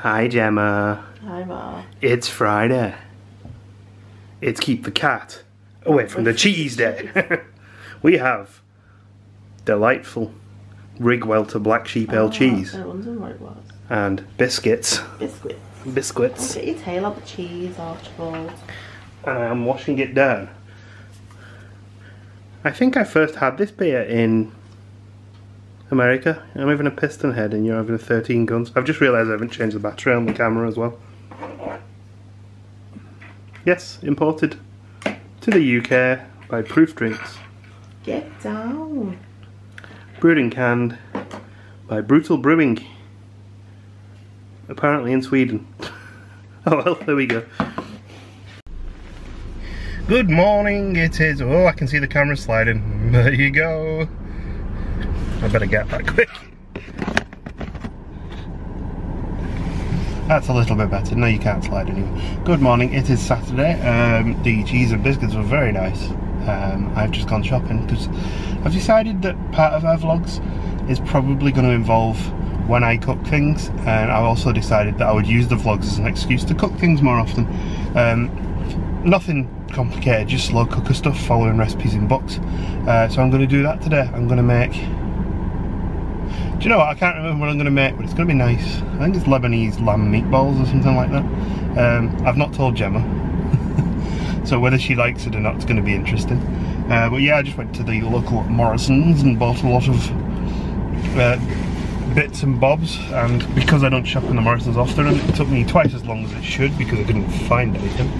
Hi Gemma. Hi Ma. It's Friday. It's keep the cat away from the cheese day. We have delightful Rigwelter black sheep ale cheese. I wondered what it was. And biscuits. Biscuits. Get your tail out the cheese, Archibald. And I am washing it down. I think I first had this beer in America. I'm having a piston head and you're having a 13 guns. I've just realised I haven't changed the battery on the camera as well. Yes, imported to the UK by Proof Drinks. Get down. Brewed and canned by Brutal Brewing. Apparently in Sweden. Oh well, there we go. Good morning, it is... Oh, I can see the camera sliding. There you go. I better get that quick. That's a little bit better. No, you can't slide anymore. Good morning, it is Saturday. The cheese and biscuits were very nice. I've just gone shopping because I've decided that part of our vlogs is probably going to involve when I cook things, and I've also decided that I would use the vlogs as an excuse to cook things more often. Nothing complicated, just slow cooker stuff, following recipes in books. So I'm going to do that today. I'm going to make... Do you know what? I can't remember what I'm going to make, but it's going to be nice. I think it's Lebanese lamb meatballs or something like that. I've not told Gemma. So whether she likes it or not, it's going to be interesting. But yeah, I just went to the local Morrison's and bought a lot of bits and bobs, and because I don't shop in the Morrison's often, it took me twice as long as it should because I didn't find anything.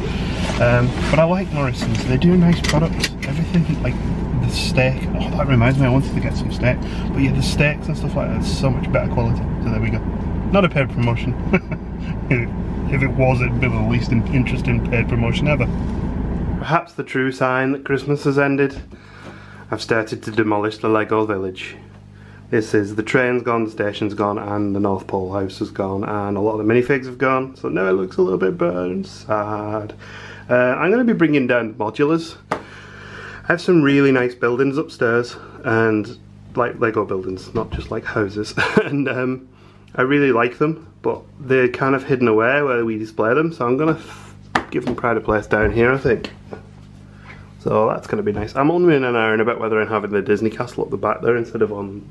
But I like Morrison's, they do nice products, everything, like the steak. Oh, that reminds me, I wanted to get some steak. But yeah, the steaks and stuff like that is so much better quality, so there we go. Not a paid promotion. If it was, it'd be the least interesting paid promotion ever. Perhaps the true sign that Christmas has ended. I've started to demolish the Lego village. This is, the train's gone, the station's gone, and the North Pole house has gone, and a lot of the minifigs have gone, so now it looks a little bit burned, sad. I'm going to be bringing down modulars. I have some really nice buildings upstairs, and like Lego buildings, not just like houses, and I really like them, but they're kind of hidden away where we display them, so I'm going to give them pride of place down here, I think. So that's going to be nice. I'm wondering an hour and about whether I'm having the Disney castle up the back there instead of on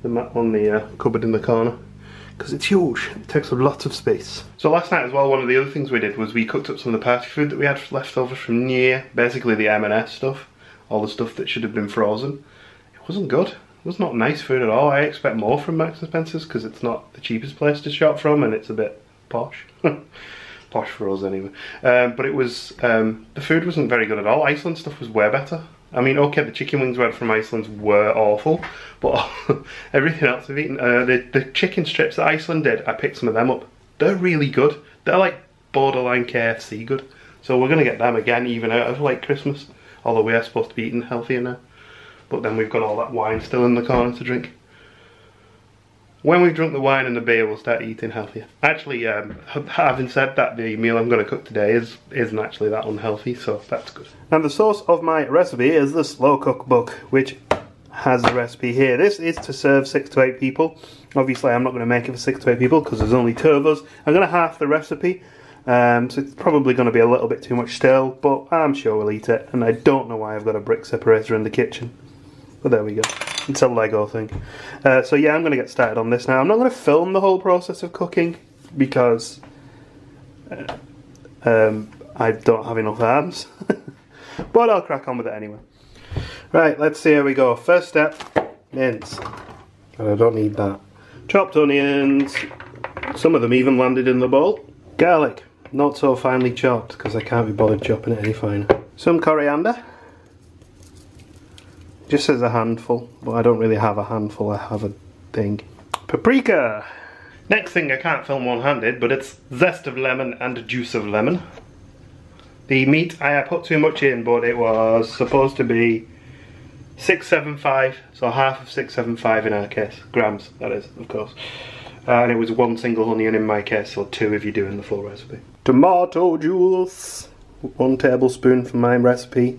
the cupboard in the corner, because it's huge. It takes up lots of space. So last night as well, one of the other things we did was we cooked up some of the party food that we had left over from New Year. Basically the M&S stuff, all the stuff that should have been frozen. It wasn't good. It was not nice food at all. I expect more from Marks & Spencer's because it's not the cheapest place to shop from, and it's a bit posh. Posh for us anyway. But it was, the food wasn't very good at all. Iceland stuff was way better. I mean, okay, the chicken wings we had from Iceland were awful, but everything else I've eaten, the chicken strips that Iceland did, I picked some of them up. They're really good. They're like borderline KFC good. So we're going to get them again, even out of like Christmas, although we are supposed to be eating healthier now. But then we've got all that wine still in the corner to drink. When we've drunk the wine and the beer, we'll start eating healthier. Actually, having said that, the meal I'm going to cook today isn't actually that unhealthy, so that's good. And the source of my recipe is the Slow Cook book, which has the recipe here. This is to serve 6 to 8 people. Obviously, I'm not going to make it for 6 to 8 people because there's only 2 of us. I'm going to half the recipe, so it's probably going to be a little bit too much still, but I'm sure we'll eat it. And I don't know why I've got a brick separator in the kitchen. But there we go. It's a Lego thing. So yeah, I'm going to get started on this now. I'm not going to film the whole process of cooking because I don't have enough arms. But I'll crack on with it anyway. Right, let's see how we go. First step, mince. And I don't need that. Chopped onions. Some of them even landed in the bowl. Garlic. Not so finely chopped because I can't be bothered chopping it any finer. Some coriander. Just says a handful, but I don't really have a handful, I have a thing. Paprika! Next thing I can't film one-handed, but it's zest of lemon and juice of lemon. The meat, I put too much in, but it was supposed to be 675, so half of 675 in our case. Grams, that is, of course. And it was 1 single onion in my case, or 2 if you're doing the full recipe. Tomato juice! 1 tablespoon for my recipe,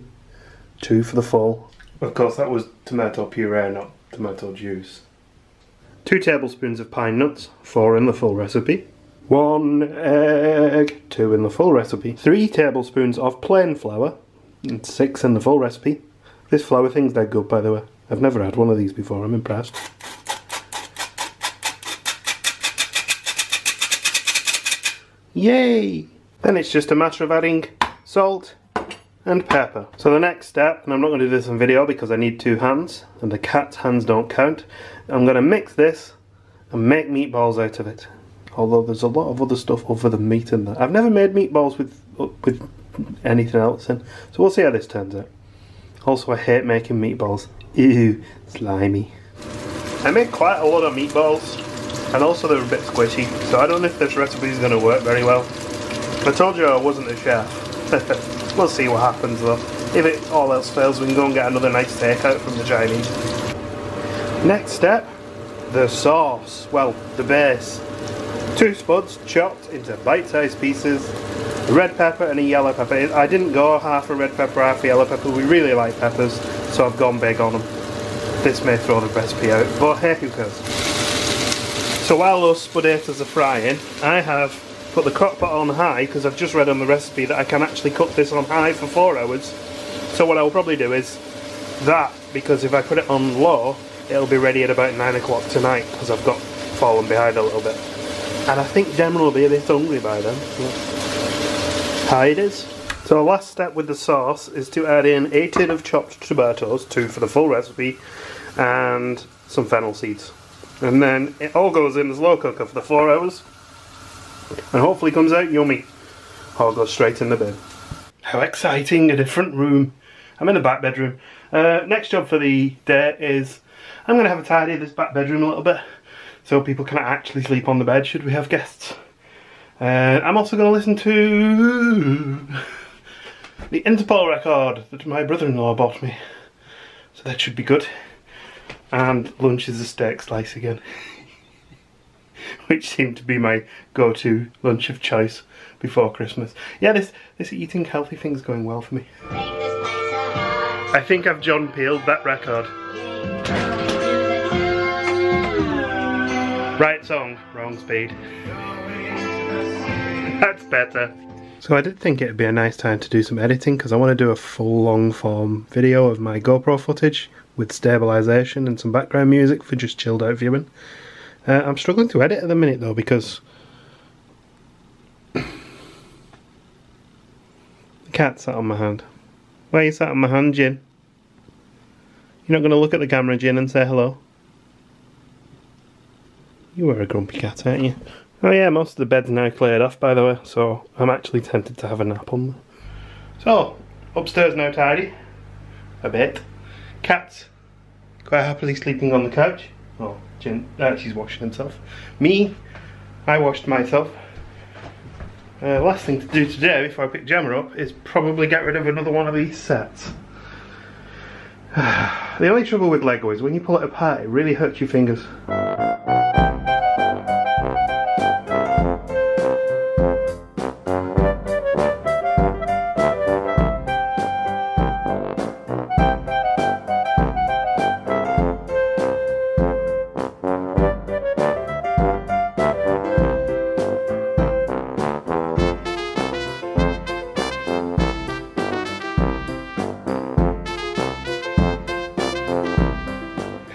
2 for the full. Of course, that was tomato puree, not tomato juice. 2 tablespoons of pine nuts, 4 in the full recipe. 1 egg, 2 in the full recipe, 3 tablespoons of plain flour, and 6 in the full recipe. This flour thing's dead good, by the way. I've never had one of these before, I'm impressed. Yay! Then it's just a matter of adding salt and pepper. So the next step, and I'm not going to do this on video because I need 2 hands, and the cat's hands don't count. I'm going to mix this and make meatballs out of it. Although there's a lot of other stuff other than meat in there. I've never made meatballs with anything else in, so we'll see how this turns out. Also, I hate making meatballs. Ew, slimy. I made quite a lot of meatballs, and also they're a bit squishy, so I don't know if this recipe is going to work very well. I told you I wasn't a chef. We'll see what happens though. If it all else fails, we can go and get another nice takeout from the Chinese. Next step, the sauce. Well, the base. 2 spuds chopped into bite-sized pieces, a red pepper and a yellow pepper. I didn't go half a red pepper, half a yellow pepper. We really like peppers, so I've gone big on them. This may throw the recipe out, but hey, who cares? So while those spudhaters are frying, I have put the crock pot on high because I've just read on the recipe that I can actually cook this on high for 4 hours. So what I will probably do is that, because if I put it on low, it'll be ready at about 9 o'clock tonight because I've got fallen behind a little bit. And I think Gemma will be a bit hungry by then. High it is. So the last step with the sauce is to add in a tin of chopped tomatoes, 2 for the full recipe, and some fennel seeds. And then it all goes in the slow cooker for the 4 hours. And hopefully comes out yummy. Or goes straight in the bin. How exciting, a different room. I'm in the back bedroom. Next job for the day is I'm going to have a tidy this back bedroom a little bit, so people can actually sleep on the bed should we have guests. I'm also going to listen to the Interpol record that my brother-in-law bought me. So that should be good. And lunch is a steak slice again. Which seemed to be my go-to lunch of choice before Christmas. Yeah, this eating healthy thing's going well for me. I think I've John Peeled that record. Right song, wrong speed. That's better. So I did think it'd be a nice time to do some editing because I want to do a full long form video of my GoPro footage with stabilisation and some background music for just chilled out viewing. I'm struggling to edit at the minute though because the cat sat on my hand. Why are you sat on my hand, Jin? You're not going to look at the camera, Jin, and say hello? You are a grumpy cat, aren't you? Oh yeah, most of the bed's now cleared off by the way, so I'm actually tempted to have a nap on there. So, upstairs now tidy. A bit. Cat's quite happily sleeping on the couch. Oh, Jin, she's washing himself. Me, I washed myself. Last thing to do today before I pick Gemma up is probably get rid of another one of these sets. The only trouble with Lego is when you pull it apart it really hurts your fingers.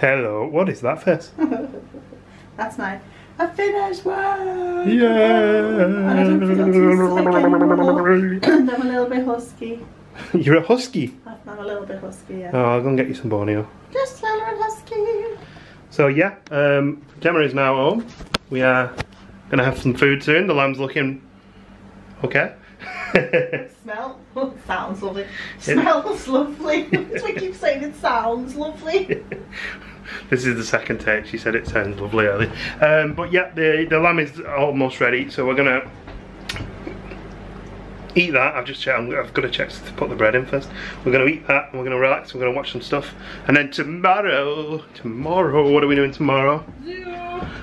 Hello, what is that face? That's nice. I finished work! Yeah! I don't feel too sick anymore. I'm a little bit husky. You're a husky? I'm a little bit husky, yeah. Oh, I'll go and get you some Borneo. Just a little bit husky. So yeah, Gemma is now home. We are going to have some food soon. The lamb's looking okay. Smell? Sounds lovely. Smells lovely. We keep saying it sounds lovely. This is the second take. She said it sounds lovely earlier. But yeah, the lamb is almost ready, so we're gonna eat that. I've got to check to put the bread in first. We're gonna eat that and we're gonna relax. We're gonna watch some stuff, and then tomorrow, what are we doing tomorrow? Zoo.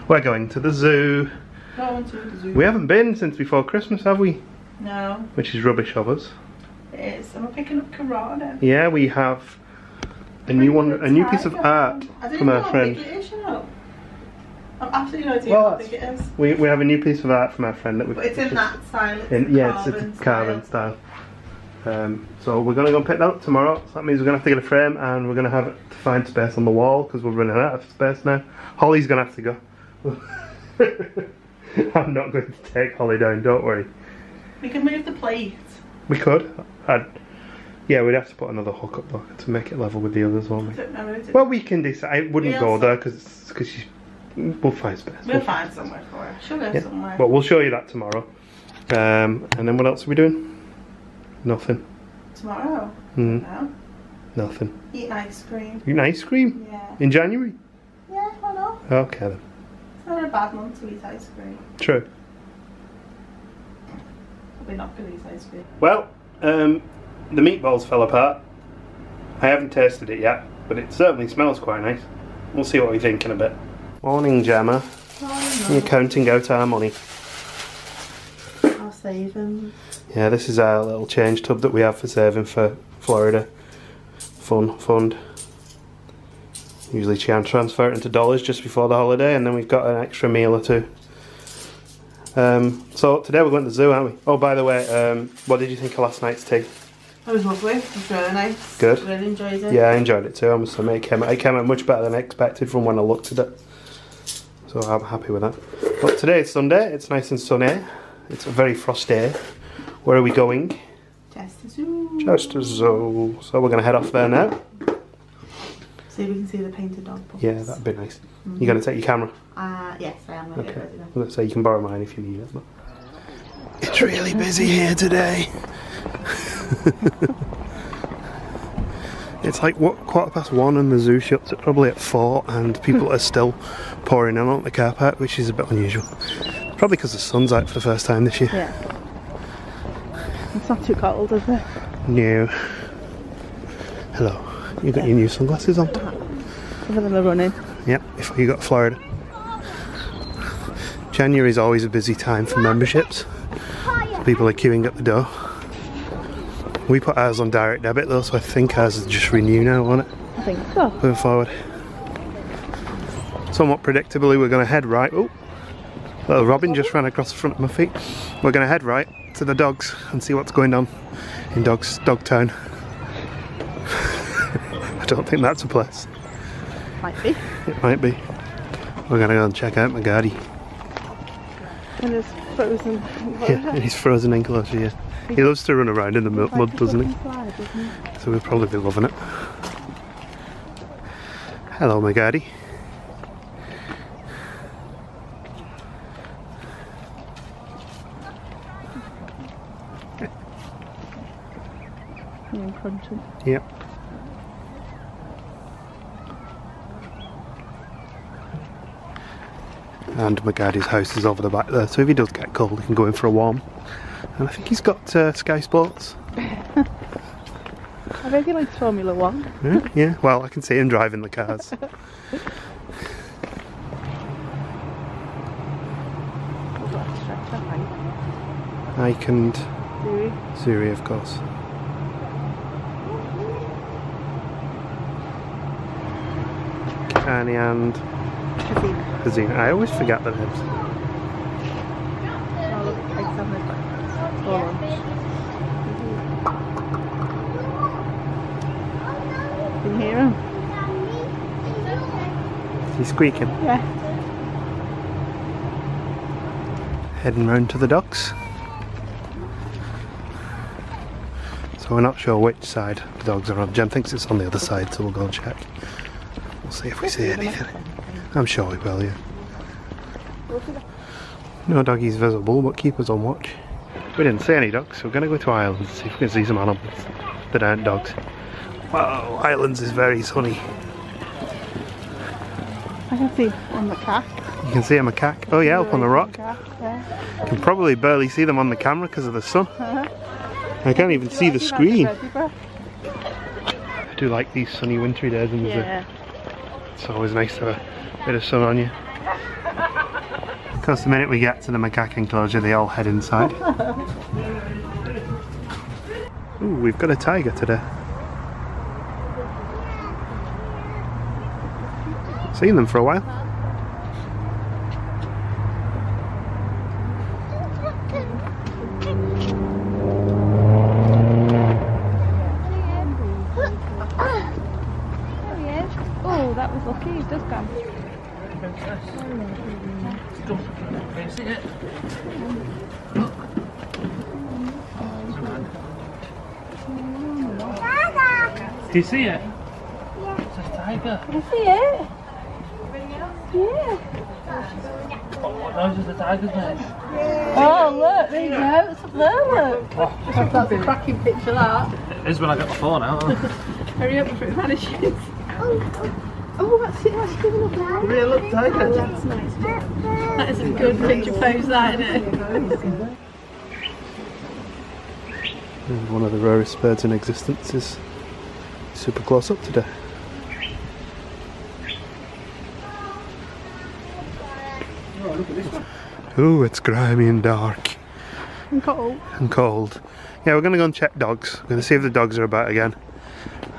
We're going to the zoo. Going to the zoo. We haven't been since before Christmas, have we? No. Which is rubbish of us. It is. And we're picking up Corona. Yeah, we have a new piece of art from our friend. I've absolutely no idea how big it is. We have a new piece of art from our friend that we. But it's in that style. It's a carving style. So we're going to go and pick that up tomorrow. So that means we're going to have to get a frame and we're going to have to find space on the wall because we're running out of space now. Holly's going to have to go. I'm not going to take Holly down, don't worry. We can move the plate. We could. Yeah, we'd have to put another hook up though to make it level with the others, won't we? Well, we can decide. I wouldn't go there because we'll find space. We'll find somewhere for her. She'll go somewhere. But we'll show you that tomorrow. And then what else are we doing? Nothing. Tomorrow? No. Nothing. Eating ice cream. Eating ice cream? Yeah. In January? Yeah, why not? Okay then. It's not a bad month to eat ice cream. True. We're not going to eat ice cream. Well, the meatballs fell apart. I haven't tasted it yet, but it certainly smells quite nice. We'll see what we think in a bit. Morning, Gemma. Morning. You're counting out our money. Our savings. Yeah, this is our little change tub that we have for saving for Florida fund. Usually transfer it into dollars just before the holiday, and then we've got an extra meal or two. So today we're going to the zoo, aren't we? Oh, by the way, what did you think of last night's tea? It was lovely. It was really nice. Good. Really enjoyed it. Yeah, I enjoyed it too. I must admit, it came out much better than I expected from when I looked at it. So I'm happy with that. But today it's Sunday. It's nice and sunny. It's a very frosty. Where are we going? Chester Zoo. Chester Zoo. So we're going to head off there now. See if we can see the painted dog pups. Yeah, that'd be nice. You're going to take your camera? Yes, I am. Okay. I was going to say you can borrow mine if you need it. But it's really busy here today. It's like what, 1:15 and the zoo shuts at probably at 4 and people are still pouring in on the car park, which is a bit unusual. Probably because the sun's out for the first time this year. Yeah. It's not too cold, is it? No. Hello. You got your new sunglasses on? Other than the running. Yep, before you got to Florida. January is always a busy time for memberships. People are queuing at the door. We put ours on direct debit though, so I think ours is just renew now, won't it? I think so. Moving forward. Somewhat predictably, we're going to head right. Oh, little Robin just ran across the front of my feet. We're going to head right to the dogs and see what's going on in Dog Town. I don't think that's a place. Might be. It might be. We're going to go and check out McGardy. And his frozen. Yeah, in his frozen enclosure, yeah. He loves to run around in the mud, doesn't he? So we'll probably be loving it. Hello, McGardy. Yep. And McGardy's house is over the back there, so if he does get cold, he can go in for a warm. And I think he's got Sky Sports. I think he likes Formula 1. Yeah, well, I can see him driving the cars. Ike and Zuri, of course. Annie and Hazina. I always forget their names. Can you hear him? He's squeaking. Yeah. Heading round to the docks. So we're not sure which side the dogs are on. Jen thinks it's on the other side, so we'll go and check. We'll see if we see anything. I'm sure we will, yeah. No doggies visible, but keep us on watch. We didn't see any dogs, so we're going to go to Islands and see if we can see some animals that aren't dogs. Wow, Islands is very sunny. I can see on the cat. You can see a macaque. Oh yeah, up on the rock. Yeah. You can probably barely see them on the camera because of the sun. I can't even see the screen. I do like these sunny wintry days in the zoo. It's always nice to have a bit of sun on you. Of course, the minute we get to the macaque enclosure, they all head inside. Ooh, we've got a tiger today. Seen them for a while. Can you see it? Look. Do you see it? Yeah. It's a tiger. Can you see it? Yeah. Oh, those are the tigers, mate. Oh, look, there you go. It's up there, look. Oh, That's a cracking picture, that. it is when I get my phone out. Hurry up before it vanishes. Oh, that's it. That's giving up now. Real look tiger. That's nice. That is a good picture pose, that, isn't it? One of the rarest birds in existence is super close up today. Ooh, it's grimy and dark. And cold. And cold. Yeah, we're going to go and check dogs. We're going to see if the dogs are about again.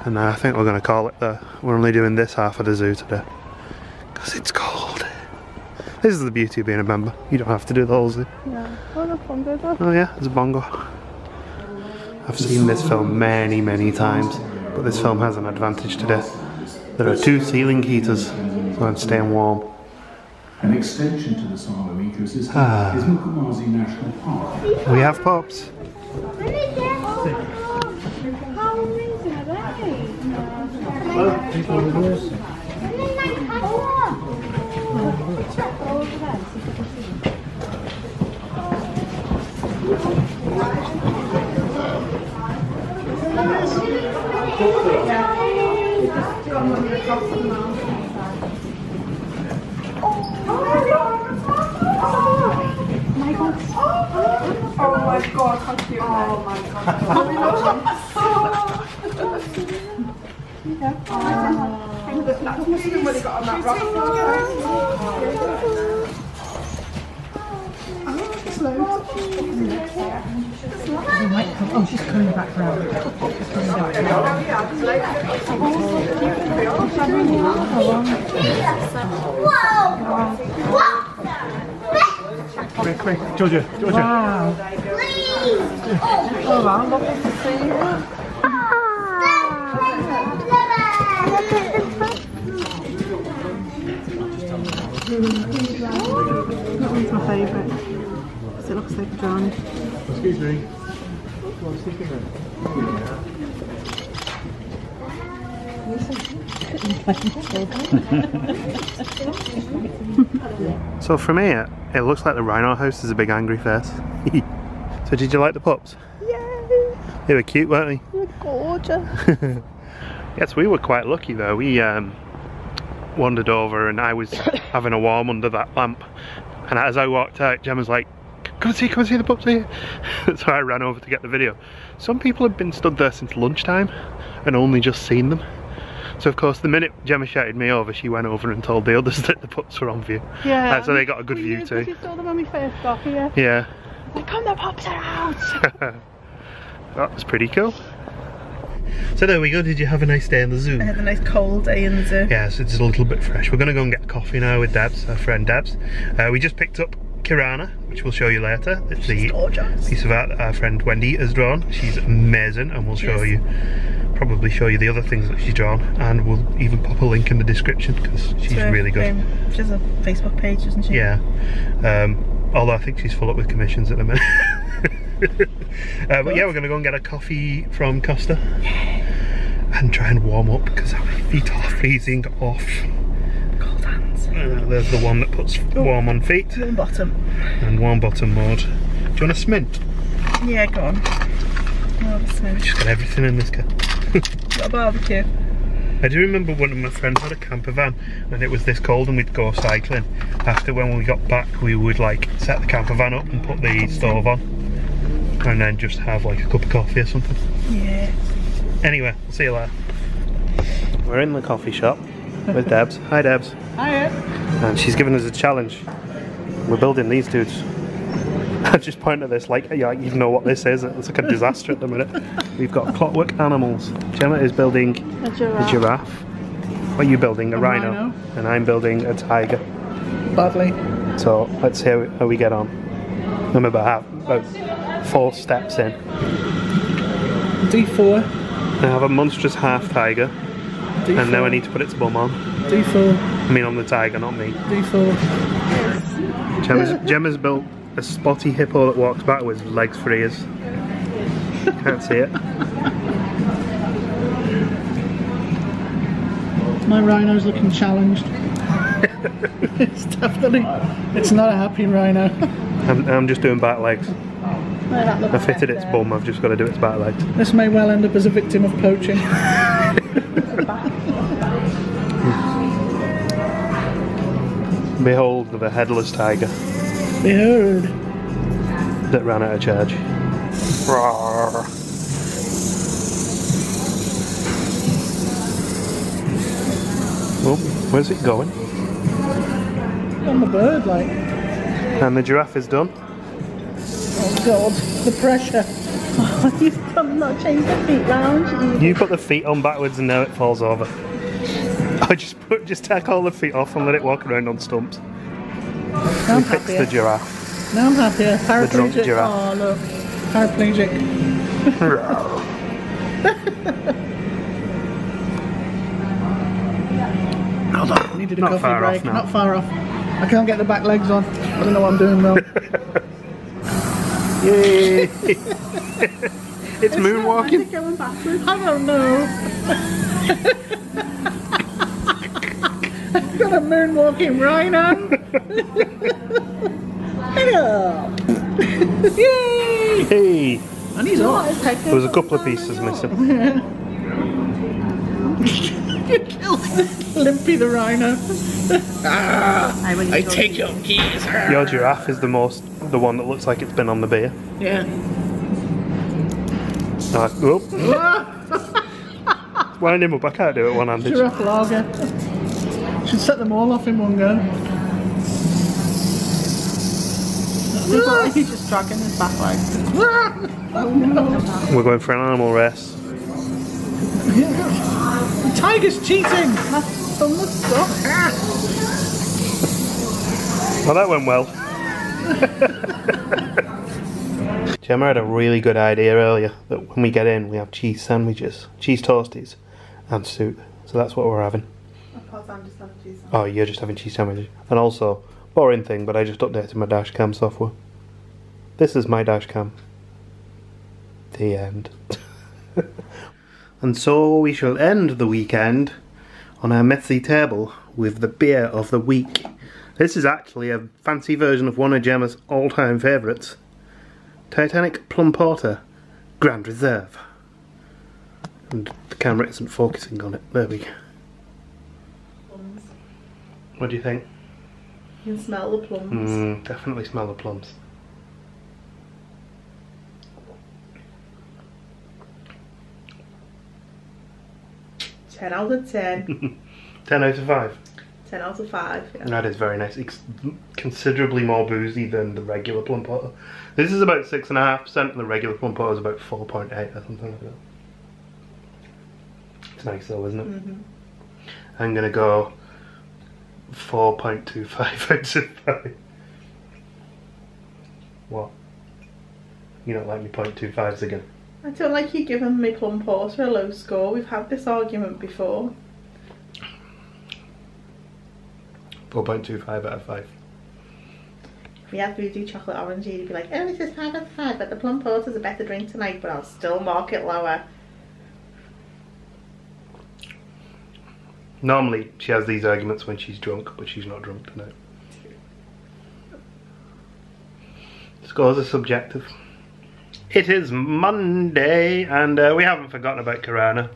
And I think we're going to call it there. We're only doing this half of the zoo today. Because it's cold. This is the beauty of being a member. You don't have to do the whole zoo. Yeah. Oh, that's bongo though. Oh yeah, there's a bongo. I've seen this film many, many times. But this film has an advantage today. There are 2 ceiling heaters. So I'm staying warm. An extension to the Salo ecosystem is Mukumasi National Park. We have pups. How amazing are they? Oh my god, how cute. Oh my god. That must have been when he got on that rock. Oh, she's coming back round. Quick, quick. Georgia, Georgia. Wow. Oh, wow, lovely to see you. That one's my favourite because it looks like a drowned. Excuse me. So from here, it looks like the rhino house is a big angry face. So did you like the pups? Yay! They were cute, weren't You're gorgeous. they? Yes, we were quite lucky though. We wandered over and I was having a warm under that lamp. And as I walked out, Gemma's like, come and see the pups here. So I ran over to get the video. Some people have been stood there since lunchtime and only just seen them. So of course the minute Gemma shouted me over, she went over and told the others that the pups were on view. Yeah. So they got a good view too. You saw them when we first got here. Yeah. Like, come, the pups are out! That was pretty cool. So there we go, did you have a nice day in the zoo? I had a nice cold day in the zoo. Yeah, so it's a little bit fresh. We're going to go and get coffee now with Debs, our friend Debs. We just picked up Kirana, which we'll show you later. It's the piece of art that our friend Wendy has drawn. She's amazing and we'll show you, probably show you the other things that she's drawn, and we'll even pop a link in the description because she's really good. She has a Facebook page, doesn't she? Yeah, although I think she's full up with commissions at the minute. But yeah, we're going to go and get a coffee from Costa and try and warm up because our feet are freezing off. Cold hands. There's the one that puts warm on feet. Warm bottom. And warm bottom mode. Do you want a smint? Yeah, go on. Oh, the smooth. Just got everything in this car. Got a barbecue. I do remember one of my friends had a camper van and it was this cold and we'd go cycling. After when we got back we would like set the camper van up and put the stove on and then just have like a cup of coffee or something. Yeah. Anyway, I'll see you later. We're in the coffee shop with Debs. Hi Debs. Hiya. And she's given us a challenge. We're building these dudes. I just point at this like, yeah, you know what this is. It's like a disaster at the minute. We've got clockwork animals. Gemma is building a giraffe. What are you building? A rhino. And I'm building a tiger. Badly. So let's see how we get on. I'm about 4 steps in. D4. I have a monstrous half tiger. D4. And now I need to put its bum on. D4. I mean on the tiger, not me. D4. Gemma's built a spotty hippo that walks backwards with legs for ears. Can't see it. My rhino's looking challenged. It's definitely, it's not a happy rhino. I'm just doing back legs. I I fitted its bum, I've just got to do its back legs. This may well end up as a victim of poaching. Behold the headless tiger Behold. that ran out of charge. Roar. Oh, where's it going? On the bird, like. And the giraffe is done. Oh God, the pressure. You've not changed the feet round. You put the feet on backwards and now it falls over. I just take all the feet off and let it walk around on stumps. Now I'm Fix happier. the giraffe. Now I'm happier. The drunk Paraplegic. giraffe. Oh look, paraplegic. Hold on. Needed a Not coffee far break. off now. Not far off. I can't get the back legs on. I don't know what I'm doing though. Yay! It's moonwalking. Going backwards. I don't know. I've got a moonwalking rhino. Hello. Yay! Hey! And he's off. There was a couple of pieces missing. You killed Limpy the rhino. I take your keys. Your giraffe is the one that looks like it's been on the beer. Yeah. Oh. Wind him up, I can't do it one-handed. Giraffe lager. Should set them all off in one go. Looks like he's just dragging his back legs. Oh no. We're going for an animal race. The tiger's cheating. That's some of the stuff. Well, that went well. Gemma had a really good idea earlier that when we get in we have cheese sandwiches, cheese toasties and soup. So that's what we're having. Of course, I'm just having cheese. Oh, you're just having cheese sandwiches. And also, boring thing, but I just updated my dash cam software. This is my dash cam. The end. And so we shall end the weekend on our messy table with the beer of the week. This is actually a fancy version of one of Gemma's all-time favourites. Titanic Plum Porter, Grand Reserve. And the camera isn't focusing on it. There we go. Plums. What do you think? You can smell the plums. Definitely smell the plums. Ten out of 10. 10 out of 5. 10 out of 5. Yeah. That is very nice. It's considerably more boozy than the regular plum porter. This is about 6.5%, and the regular plum porter is about 4.8 or something like that. It's nice though, isn't it? I'm gonna go 4.25 out of 5. What? You don't like me 0.25s again? I don't like you giving me plum porter a low score. We've had this argument before. 4.25 out of 5. If we had voodoo chocolate orange, you'd be like, oh, this is 5 out of 5, but the plum porter's a better drink tonight, but I'll still mark it lower. Normally she has these arguments when she's drunk, but she's not drunk tonight. Scores are subjective. It is Monday, and we haven't forgotten about Kirana,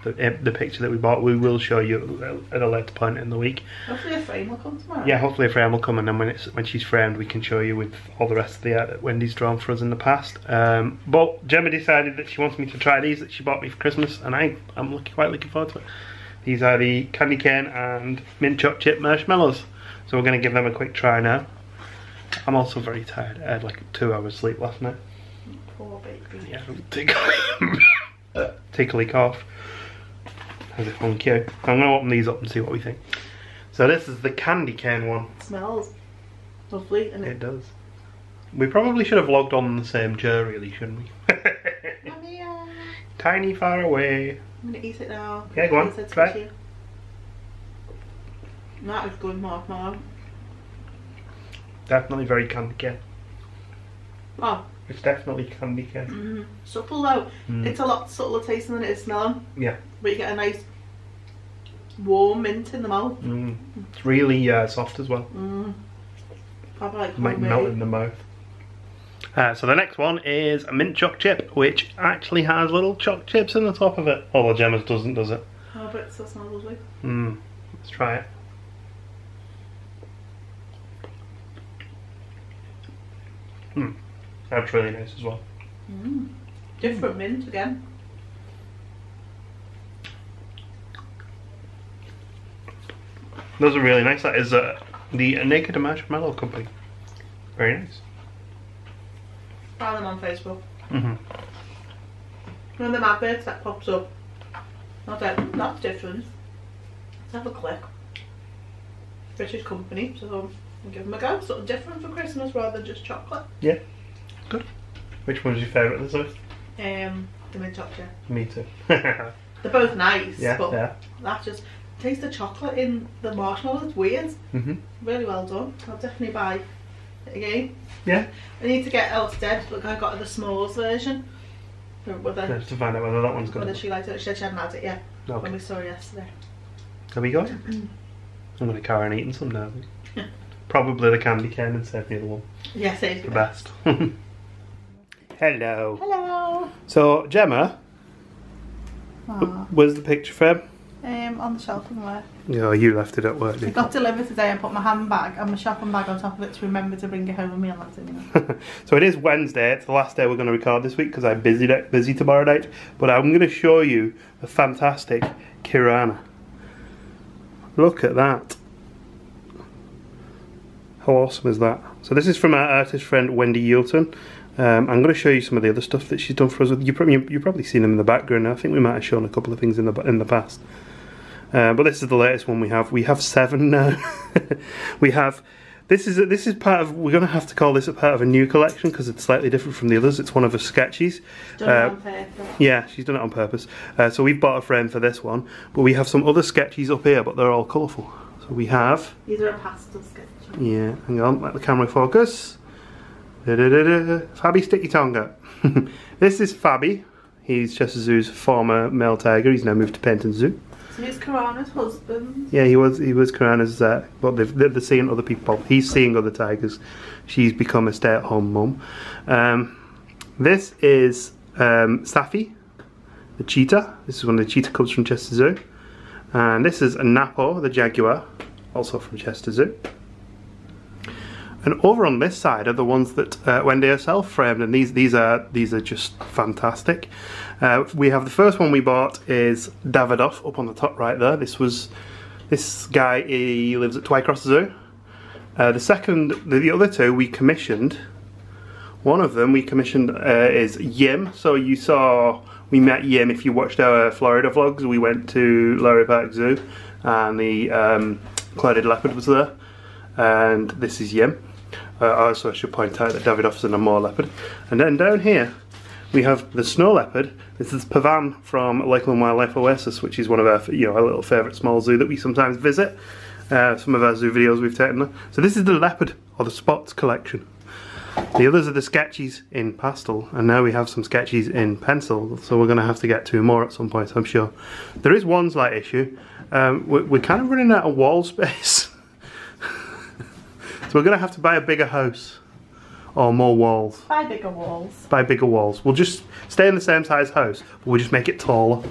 the picture that we bought. We will show you at a later point in the week. Hopefully a frame will come tomorrow. Yeah, hopefully a frame will come, and then when she's framed, we can show you with all the rest of the art that Wendy's drawn for us in the past. But Gemma decided that she wants me to try these that she bought me for Christmas, and I'm quite looking forward to it. These are the candy cane and mint chocolate chip marshmallows. So we're going to give them a quick try now. I'm also very tired. I had like 2 hours sleep last night. Poor baby. Yeah, tickly cough. As if on cue. I'm going to open these up and see what we think. So this is the candy cane one. It smells lovely, and It does. We probably should have logged on the same chair really, shouldn't we? Mommy, Tiny far away. I'm gonna eat it now. Yeah, go on, It said try it. squishy. That is good marshmallow. Definitely very candy cane. Oh. It's definitely candy cane. Subtle though. It's a lot subtler tasting than it is smelling. Yeah. But you get a nice warm mint in the mouth. It's really soft as well. Probably like Might melt in the mouth. So the next one is a mint choc chip, which actually has little choc chips in the top of it. Although Gemma's doesn't, does it? Oh, but it still smells lovely. Let's try it. That's really nice as well. Different mint again. Those are really nice. That is the Naked Marshmallow Company. Very nice. Found them on Facebook. One of them adverts that pops up. I was like, that's different. Let's have a click. British company, so we'll give them a go. Something different for Christmas rather than just chocolate. Yeah, good. Which one's your favourite, Elizabeth? The mint chocolate. Me too. They're both nice, Yeah, but yeah. that just taste the chocolate in the marshmallow. It's weird. Really well done. I'll definitely buy it again. Yeah. I need to get Elstead. Look, I got the s'mores version. Just to find out whether that one's good. Whether she liked it. She said she hadn't had it yet. Okay. When we saw her yesterday. There we go. I'm going to carry on eating some now. Probably the candy cane and save the other one. Yeah, save the best. Hello. Hello. So, Gemma, where's the picture frame? On the shelf somewhere. Oh, you left it at work, didn't It got delivered today. I put my handbag and my shopping bag on top of it to remember to bring it home with me on that anyway. So it is Wednesday. It's the last day we're going to record this week because I'm busy tomorrow night. But I'm going to show you the fantastic Kirana. Look at that. How awesome is that? So this is from our artist friend Wendy Youlton. I'm going to show you some of the other stuff that she's done for us. You've probably seen them in the background. I think we might have shown a couple of things in the past. But this is the latest one we have. We have 7 now. We have. This is part of. We're going to have to call this a part of a new collection because it's slightly different from the others. It's one of her sketches. Done it on purpose. Yeah, she's done it on purpose. So we've bought a frame for this one, but we have some other sketches up here, but they're all colourful. So we have. These are a pastel sketch. Yeah, hang on, let the camera focus. Fabi, stick your tongue out. This is Fabi. He's Chester Zoo's former male tiger. He's now moved to Penton Zoo. So he's Karana's husband. Yeah, he was Karana's. Well, they're seeing other people. He's seeing other tigers. She's become a stay-at-home mum. This is Safi, the cheetah. This is one of the cheetah cubs from Chester Zoo. And this is Napo, the jaguar, also from Chester Zoo. And over on this side are the ones that Wendy herself framed, and these are just fantastic. We have the first one we bought is Davidoff up on the top right there. This guy, he lives at Twycross Zoo. The other two we commissioned. One of them we commissioned is Yim. So we met Yim if you watched our Florida vlogs. We went to Lowry Park Zoo, and the clouded leopard was there. And this is Yim. Also, I should point out that Davidoff's an Amur leopard. And then down here, we have the snow leopard. This is Pavan from Lakeland Wildlife Oasis, which is one of our, our little favourite small zoo that we sometimes visit. Some of our zoo videos we've taken there. So this is the leopard, or the spots collection. The others are the sketches in pastel, and now we have some sketches in pencil, so we're going to have to get 2 more at some point, I'm sure. There is one slight issue. We're kind of running out of wall space. So we're going to have to buy a bigger house, or more walls. Buy bigger walls. Buy bigger walls. We'll just stay in the same size house, but we'll just make it taller.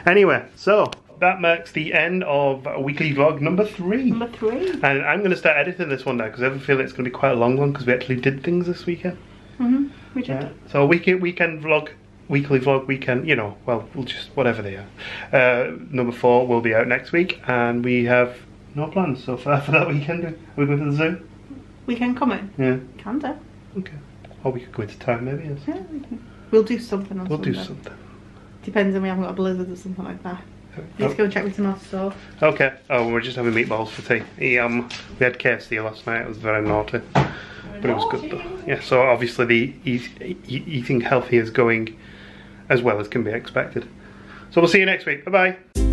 Anyway, so that marks the end of weekly vlog number 3. Number 3. And I'm going to start editing this one now because I have a feeling it's going to be quite a long one because we actually did things this weekend. We did. So weekend vlog, weekly vlog, weekend, well, we'll just, whatever they are. Number 4 will be out next week, and we have no plans so far for that weekend. Are we going to the zoo? Weekend coming? Yeah. Can do. Okay. Or we could go into town maybe. Yes. Yeah, we'll do something on Sunday. We'll do something. Depends on we haven't got a blizzard or something like that. Need to go and check with some store. Okay. Oh, we're just having meatballs for tea. We had KFC last night. It was very naughty, but it was good though. Yeah. So obviously the eating healthy is going as well as can be expected. So we'll see you next week. Bye bye.